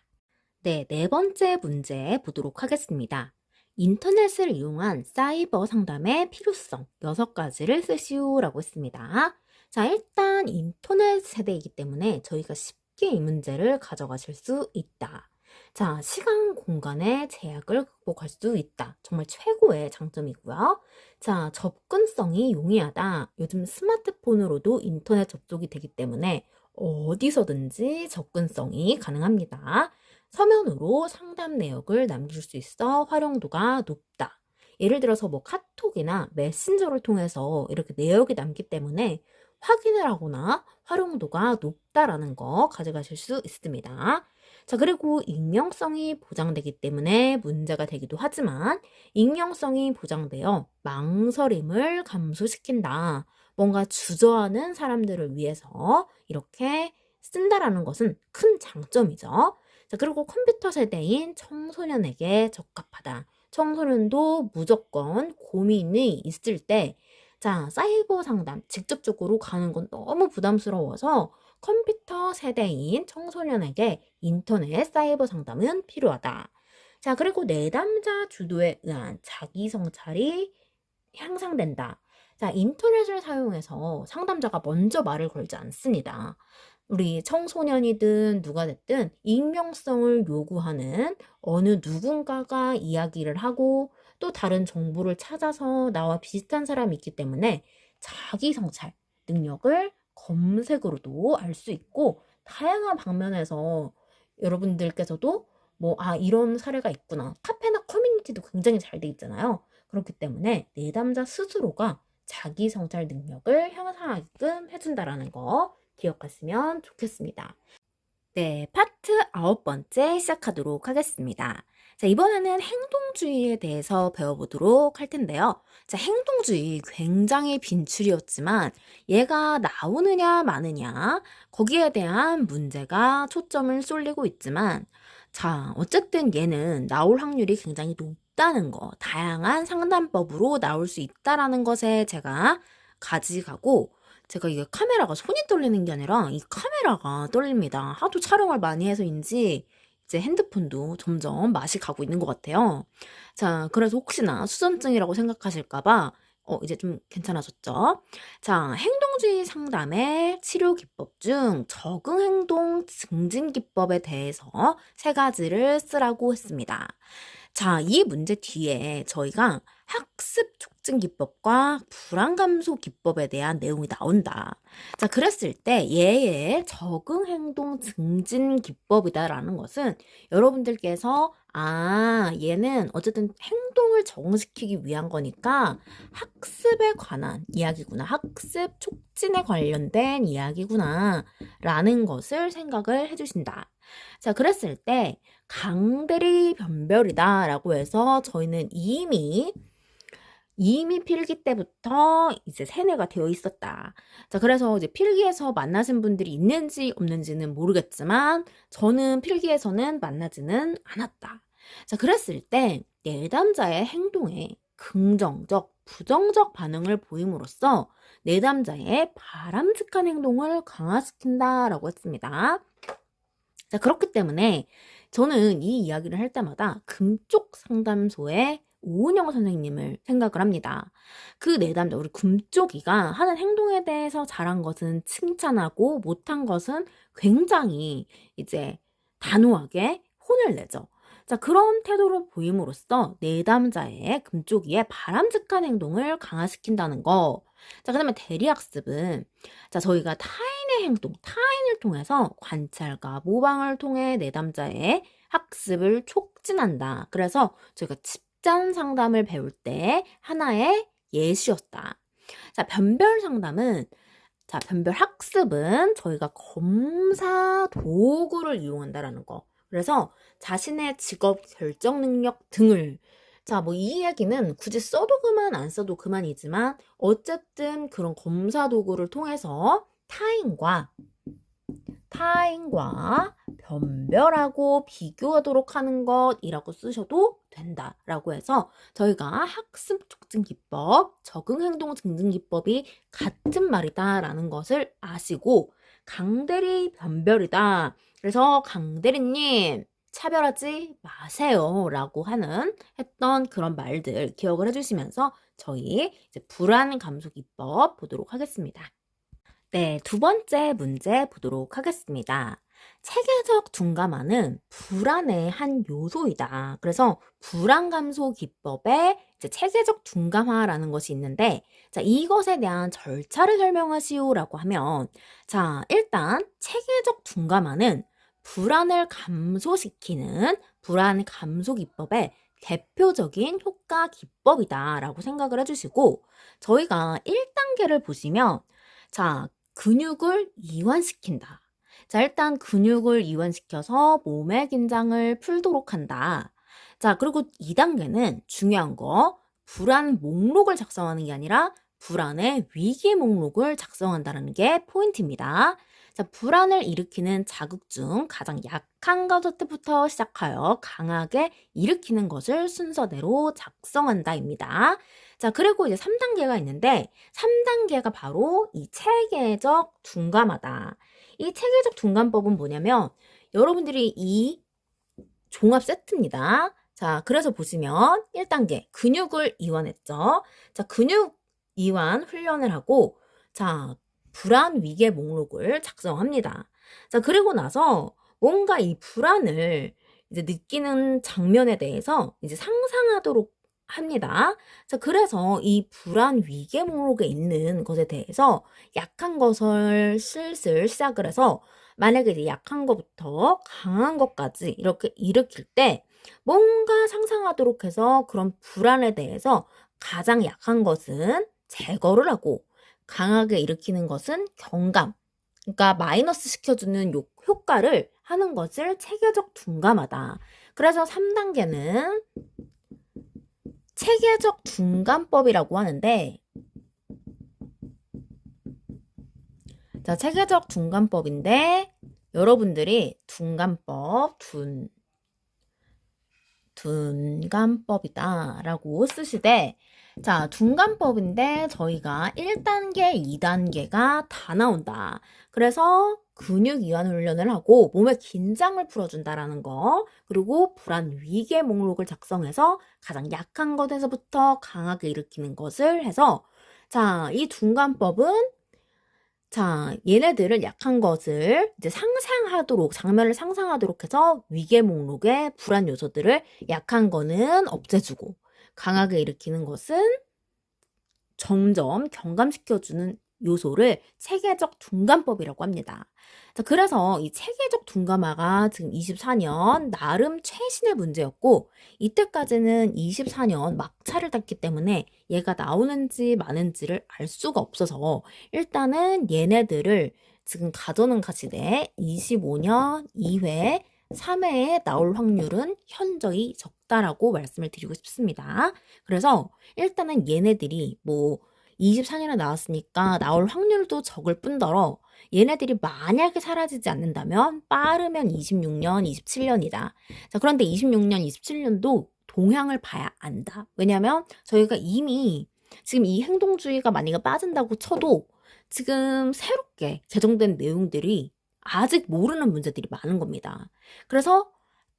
네, 네 번째 문제 보도록 하겠습니다. 인터넷을 이용한 사이버 상담의 필요성 6가지를 쓰시오라고 했습니다. 자, 일단 인터넷 세대이기 때문에 저희가 쉽게 이 문제를 가져가실 수 있다. 자, 시간, 공간의 제약을 극복할 수 있다. 정말 최고의 장점이고요. 자, 접근성이 용이하다. 요즘 스마트폰으로도 인터넷 접속이 되기 때문에 어디서든지 접근성이 가능합니다. 서면으로 상담 내역을 남길 수 있어 활용도가 높다. 예를 들어서 뭐 카톡이나 메신저를 통해서 이렇게 내역이 남기 때문에 확인을 하거나 활용도가 높다라는 거 가져가실 수 있습니다. 자, 그리고 익명성이 보장되기 때문에 문제가 되기도 하지만 익명성이 보장되어 망설임을 감소시킨다. 뭔가 주저하는 사람들을 위해서 이렇게 쓴다라는 것은 큰 장점이죠. 자, 그리고 컴퓨터 세대인 청소년에게 적합하다. 청소년도 무조건 고민이 있을 때, 자, 사이버 상담 직접적으로 가는 건 너무 부담스러워서 컴퓨터 세대인 청소년에게 인터넷 사이버 상담은 필요하다. 자, 그리고 내담자 주도에 의한 자기 성찰이 향상된다. 자, 인터넷을 사용해서 상담자가 먼저 말을 걸지 않습니다. 우리 청소년이든 누가 됐든 익명성을 요구하는 어느 누군가가 이야기를 하고 또 다른 정보를 찾아서 나와 비슷한 사람이 있기 때문에 자기 성찰 능력을 검색으로도 알 수 있고 다양한 방면에서 여러분들께서도 뭐, 이런 사례가 있구나. 카페나 커뮤니티도 굉장히 잘 돼 있잖아요. 그렇기 때문에 내담자 스스로가 자기 성찰 능력을 향상하게끔 해준다라는 거 기억하시면 좋겠습니다. 네, 파트 9번째 시작하도록 하겠습니다. 자, 이번에는 행동주의에 대해서 배워보도록 할 텐데요. 자, 행동주의 굉장히 빈출이었지만 얘가 나오느냐 마느냐 거기에 대한 문제가 초점을 쏠리고 있지만 자, 어쨌든 얘는 나올 확률이 굉장히 높다는 거, 다양한 상담법으로 나올 수 있다라는 것에 제가 가지가고 제가 이게 카메라가 손이 떨리는 게 아니라 이 카메라가 떨립니다. 하도 촬영을 많이 해서인지 이제 핸드폰도 점점 맛이 가고 있는 것 같아요. 자, 그래서 혹시나 수전증이라고 생각하실까봐 이제 좀 괜찮아졌죠? 자, 행동주의 상담의 치료 기법 중 적응 행동 증진 기법에 대해서 3가지를 쓰라고 했습니다. 자, 이 문제 뒤에 저희가 학습 촉진 기법과 불안 감소 기법에 대한 내용이 나온다. 자, 그랬을 때 얘의 적응 행동 증진 기법이다라는 것은 여러분들께서 얘는 어쨌든 행동을 적응시키기 위한 거니까 학습에 관한 이야기구나. 학습 촉진에 관련된 이야기구나. 라는 것을 생각을 해주신다. 자, 그랬을 때 강대리 변별이다 라고 해서 저희는 이미 이미 필기 때부터 이제 세뇌가 되어 있었다. 자, 그래서 이제 필기에서 만나신 분들이 있는지 없는지는 모르겠지만 저는 필기에서는 만나지는 않았다. 자, 그랬을 때 내담자의 행동에 긍정적, 부정적 반응을 보임으로써 내담자의 바람직한 행동을 강화시킨다라고 했습니다. 자, 그렇기 때문에 저는 이 이야기를 할 때마다 금쪽 상담소의 오은영 선생님을 생각을 합니다. 그 내담자, 우리 금쪽이가 하는 행동에 대해서 잘한 것은 칭찬하고 못한 것은 굉장히 이제 단호하게 혼을 내죠. 자, 그런 태도를 보임으로써 내담자의 금쪽이의 바람직한 행동을 강화시킨다는 거. 자, 그 다음에 대리학습은 자, 저희가 타인의 행동, 타인을 통해서 관찰과 모방을 통해 내담자의 학습을 촉진한다. 그래서 저희가 집단 상담을 배울 때 하나의 예시였다. 자, 변별 상담은 자, 변별 학습은 저희가 검사 도구를 이용한다라는 거. 그래서 자신의 직업 결정 능력 등을 자, 뭐 이 이야기는 굳이 써도 그만 안 써도 그만이지만 어쨌든 그런 검사 도구를 통해서 타인과 변별하고 비교하도록 하는 것이라고 쓰셔도 된다라고 해서 저희가 학습 촉진 기법, 적응 행동 증진 기법이 같은 말이다라는 것을 아시고 강대리 변별이다. 그래서 강대리님 차별하지 마세요 라고 했던 그런 말들 기억을 해주시면서 저희 이제 불안 감소 기법 보도록 하겠습니다. 네, 두 번째 문제 보도록 하겠습니다. 체계적 둔감화는 불안의 한 요소이다. 그래서 불안 감소 기법에 이제 체계적 둔감화라는 것이 있는데, 자, 이것에 대한 절차를 설명하시오라고 하면, 자, 일단 체계적 둔감화는 불안을 감소시키는 불안 감소 기법의 대표적인 효과 기법이다라고 생각을 해주시고, 저희가 1단계를 보시면, 자, 근육을 이완시킨다. 자, 일단 근육을 이완시켜서 몸의 긴장을 풀도록 한다. 자, 그리고 2단계는 중요한 거, 불안 목록을 작성하는 게 아니라 불안의 위기 목록을 작성한다는 게 포인트입니다. 자, 불안을 일으키는 자극 중 가장 약한 것부터 시작하여 강하게 일으키는 것을 순서대로 작성한다입니다. 자, 그리고 이제 3단계가 있는데 3단계가 바로 이 체계적 둔감하다. 이 체계적 둔감법은 뭐냐면 여러분들이 이 종합 세트입니다. 자, 그래서 보시면 1단계 근육을 이완했죠. 자, 근육 이완 훈련을 하고 자, 불안 위계 목록을 작성합니다. 자, 그리고 나서 뭔가 이 불안을 이제 느끼는 장면에 대해서 이제 상상하도록 합니다. 자, 그래서 이 불안 위계 목록에 있는 것에 대해서 약한 것을 슬슬 시작을 해서 만약에 이제 약한 것부터 강한 것까지 이렇게 일으킬 때 뭔가 상상하도록 해서 그런 불안에 대해서 가장 약한 것은 제거를 하고 강하게 일으키는 것은 경감, 그러니까 마이너스 시켜주는 효과를 하는 것을 체계적 둔감하다. 그래서 3단계는 체계적 둔감법이라고 하는데 자, 체계적 둔감법인데 여러분들이 둔감법이다 라고 쓰시되 자, 둔감법인데 저희가 1단계, 2단계가 다 나온다. 그래서 근육 이완 훈련을 하고 몸의 긴장을 풀어준다라는 거, 그리고 불안 위계 목록을 작성해서 가장 약한 것에서부터 강하게 일으키는 것을 해서 자, 이 둔감법은 자, 얘네들을 약한 것을 이제 장면을 상상하도록 해서 위계 목록의 불안 요소들을 약한 거는 없애주고 강하게 일으키는 것은 점점 경감시켜주는 요소를 체계적 둔감법이라고 합니다. 자, 그래서 이 체계적 둔감화가 지금 24년 나름 최신의 문제였고 이때까지는 24년 막차를 탔기 때문에 얘가 나오는지 마는지를 알 수가 없어서 일단은 얘네들을 지금 가져는 가시되 25년 2회 3회에 나올 확률은 현저히 적다라고 말씀을 드리고 싶습니다. 그래서 일단은 얘네들이 뭐 24년에 나왔으니까 나올 확률도 적을 뿐더러 얘네들이 만약에 사라지지 않는다면 빠르면 26년, 27년이다. 자, 그런데 26년, 27년도 동향을 봐야 안다. 왜냐면 저희가 이미 지금 이 행동주의가 만약에 빠진다고 쳐도 지금 새롭게 개정된 내용들이 아직 모르는 문제들이 많은 겁니다. 그래서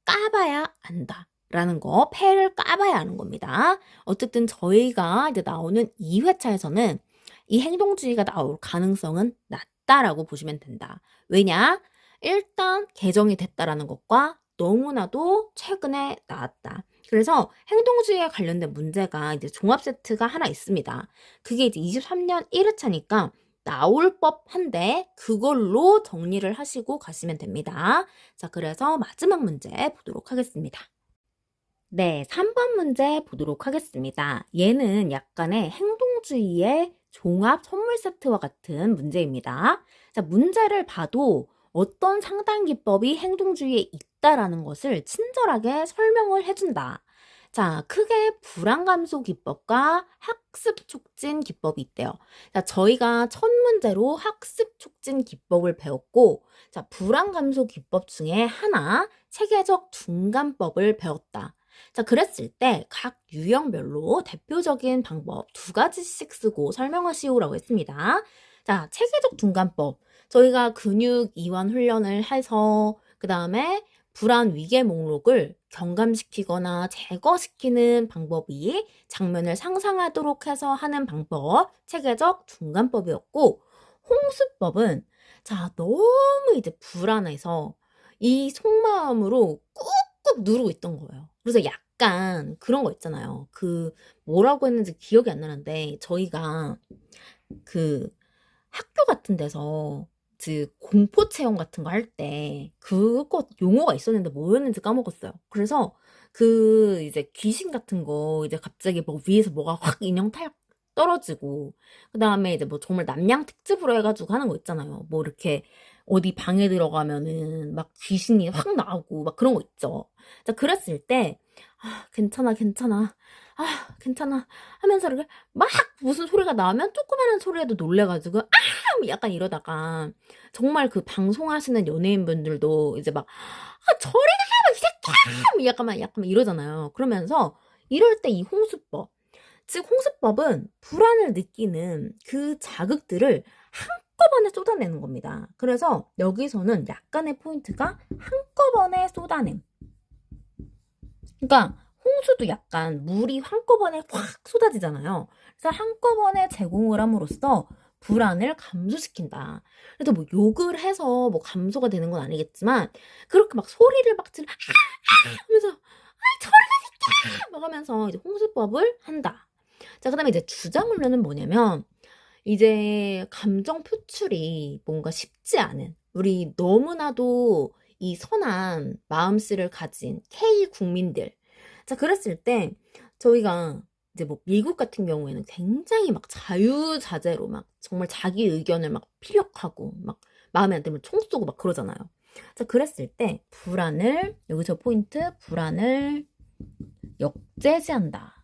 까봐야 안다. 라는 거, 패를 까봐야 하는 겁니다. 어쨌든 저희가 이제 나오는 2회차에서는 이 행동주의가 나올 가능성은 낮다라고 보시면 된다. 왜냐? 일단 개정이 됐다라는 것과 너무나도 최근에 나왔다. 그래서 행동주의에 관련된 문제가 이제 종합 세트가 하나 있습니다. 그게 이제 23년 1회차니까 나올 법한데 그걸로 정리를 하시고 가시면 됩니다. 자, 그래서 마지막 문제 보도록 하겠습니다. 네, 3번 문제 보도록 하겠습니다. 얘는 약간의 행동주의의 종합 선물 세트와 같은 문제입니다. 자, 문제를 봐도 어떤 상당 기법이 행동주의에 있다라는 것을 친절하게 설명을 해준다. 자, 크게 불안 감소 기법과 학습 촉진 기법이 있대요. 자, 저희가 첫 문제로 학습 촉진 기법을 배웠고, 자, 불안 감소 기법 중에 하나, 체계적 중간법을 배웠다. 자, 그랬을 때 각 유형별로 대표적인 방법 2가지씩 쓰고 설명하시오라고 했습니다. 자, 체계적 중간법. 저희가 근육 이완 훈련을 해서 그 다음에 불안 위계 목록을 경감시키거나 제거시키는 방법이 장면을 상상하도록 해서 하는 방법, 체계적 중간법이었고, 홍수법은 자, 너무 이제 불안해서 이 속마음으로 꾹꾹 누르고 있던 거예요. 그래서 약간 그런 거 있잖아요. 그 뭐라고 했는지 기억이 안 나는데 저희가 그 학교 같은 데서 그 공포 체험 같은 거 할 때 그거 용어가 있었는데 뭐였는지 까먹었어요. 그래서 그 이제 귀신 같은 거 이제 갑자기 뭐 위에서 뭐가 확 인형 탈 떨어지고 그 다음에 이제 뭐 정말 남양 특집으로 해가지고 하는 거 있잖아요. 뭐 이렇게 어디 방에 들어가면은 막 귀신이 확 나오고 막 그런 거 있죠. 자, 그랬을 때 괜찮아, 괜찮아. 괜찮아. 하면서 이렇게 막 무슨 소리가 나오면 조그마한 소리에도 놀래가지고 약간 이러다가 정말 그 방송하시는 연예인분들도 이제 막 저리 가! 이 새끼야! 약간 이러잖아요. 그러면서 이럴 때 이 홍수법. 즉 홍수법은 불안을 느끼는 그 자극들을 한꺼번에 쏟아내는 겁니다. 그래서 여기서는 약간의 포인트가 한꺼번에 쏟아냄. 그러니까 홍수도 약간 물이 한꺼번에 확 쏟아지잖아요. 그래서 한꺼번에 제공을 함으로써 불안을 감소시킨다. 그래서 뭐 욕을 해서 뭐 감소가 되는 건 아니겠지만 그렇게 막 소리를 막 하면서 저리 가 막 하면서 이제 홍수법을 한다. 자, 그다음에 이제 주장훈련은 뭐냐면 이제 감정 표출이 뭔가 쉽지 않은 우리 너무나도 이 선한 마음씨를 가진 K 국민들. 자, 그랬을 때 저희가 이제 뭐 미국 같은 경우에는 굉장히 막 자유자재로 막 정말 자기 의견을 막 피력하고 막 마음에 안 들면 총 쏘고 막 그러잖아요. 자, 그랬을 때 불안을 여기서 포인트 불안을 역제지한다.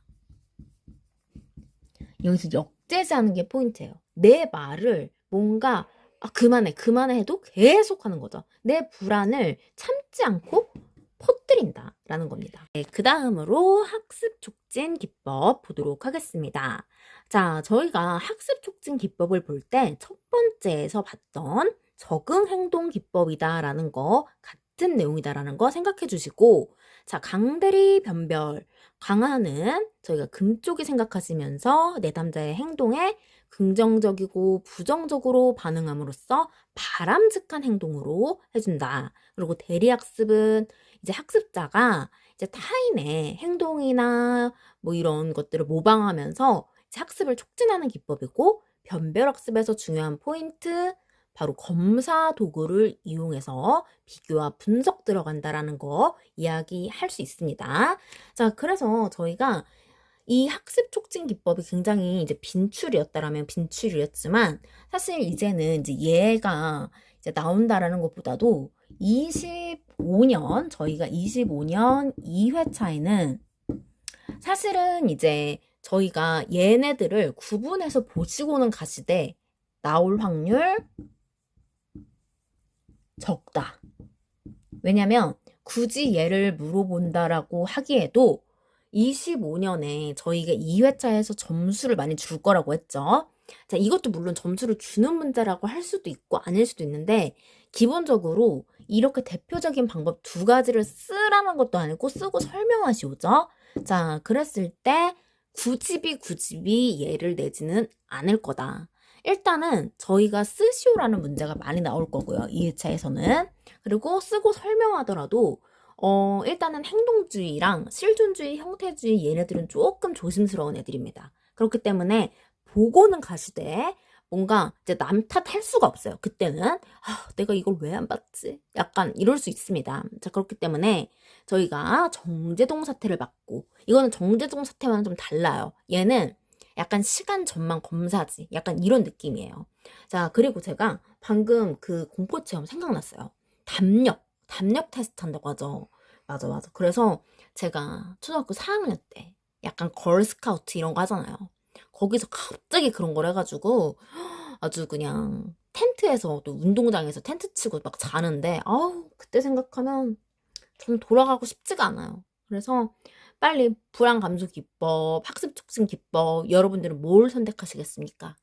여기서 역제지하는 게 포인트예요. 내 말을 뭔가 그만해 해도 계속 하는 거죠. 내 불안을 참지 않고 퍼뜨린다 라는 겁니다. 네, 그 다음으로 학습 촉진 기법 보도록 하겠습니다. 자, 저희가 학습 촉진 기법을 볼 때 첫 번째에서 봤던 적응 행동 기법이다 라는 거 같은 내용이다라는 거 생각해 주시고, 자, 강대리 변별 강화는 저희가 금 쪽이 생각하시면서 내담자의 행동에 긍정적이고 부정적으로 반응함으로써 바람직한 행동으로 해준다. 그리고 대리학습은 이제 학습자가 이제 타인의 행동이나 뭐 이런 것들을 모방하면서 이제 학습을 촉진하는 기법이고, 변별학습에서 중요한 포인트 바로 검사 도구를 이용해서 비교와 분석 들어간다라는 거 이야기할 수 있습니다. 자, 그래서 저희가 이 학습 촉진 기법이 굉장히 이제 빈출이었다라면 빈출이었지만 사실 이제는 이제 얘가 이제 나온다라는 것보다도 25 25년, 저희가 25년 2회차에는 사실은 이제 저희가 얘네들을 구분해서 보시고는 가시되 나올 확률 적다. 왜냐면 굳이 얘를 물어본다라고 하기에도 25년에 저희가 2회차에서 점수를 많이 줄 거라고 했죠. 자, 이것도 물론 점수를 주는 문제라고 할 수도 있고 아닐 수도 있는데 기본적으로 이렇게 대표적인 방법 두 가지를 쓰라는 것도 아니고 쓰고 설명하시오죠. 자, 그랬을 때 굳이 얘를 내지는 않을 거다. 일단은 저희가 쓰시오라는 문제가 많이 나올 거고요. 2회차에서는. 그리고 쓰고 설명하더라도 일단은 행동주의랑 실존주의, 형태주의 얘네들은 조금 조심스러운 애들입니다. 그렇기 때문에 보고는 가시되 뭔가 이제 남 탓할 수가 없어요. 그때는 내가 이걸 왜 안 봤지? 약간 이럴 수 있습니다. 자, 그렇기 때문에 저희가 정제동 사태를 받고 이거는 정제동 사태와는 좀 달라요. 얘는 약간 시간 전망 검사지. 약간 이런 느낌이에요. 자, 그리고 제가 방금 그 공포체험 생각났어요. 담력 테스트 한다고 하죠. 맞아. 그래서 제가 초등학교 4학년 때 약간 걸스카우트 이런 거 하잖아요. 거기서 갑자기 그런 걸 해가지고 아주 그냥 텐트에서 또 운동장에서 텐트 치고 막 자는데 그때 생각하면 좀 돌아가고 싶지가 않아요. 그래서 빨리 불안 감소 기법, 학습 촉진 기법 여러분들은 뭘 선택하시겠습니까?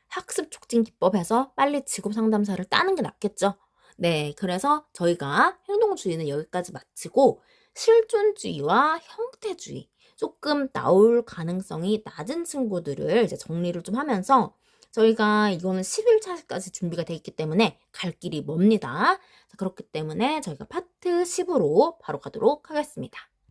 학습 촉진 기법에서 빨리 직업 상담사를 따는 게 낫겠죠? 네, 그래서 저희가 행동주의는 여기까지 마치고 실존주의와 형태주의 조금 나올 가능성이 낮은 친구들을 이제 정리를 좀 하면서 저희가 이거는 10일차까지 준비가 돼 있기 때문에 갈 길이 멉니다. 자, 그렇기 때문에 저희가 파트 10으로 바로 가도록 하겠습니다.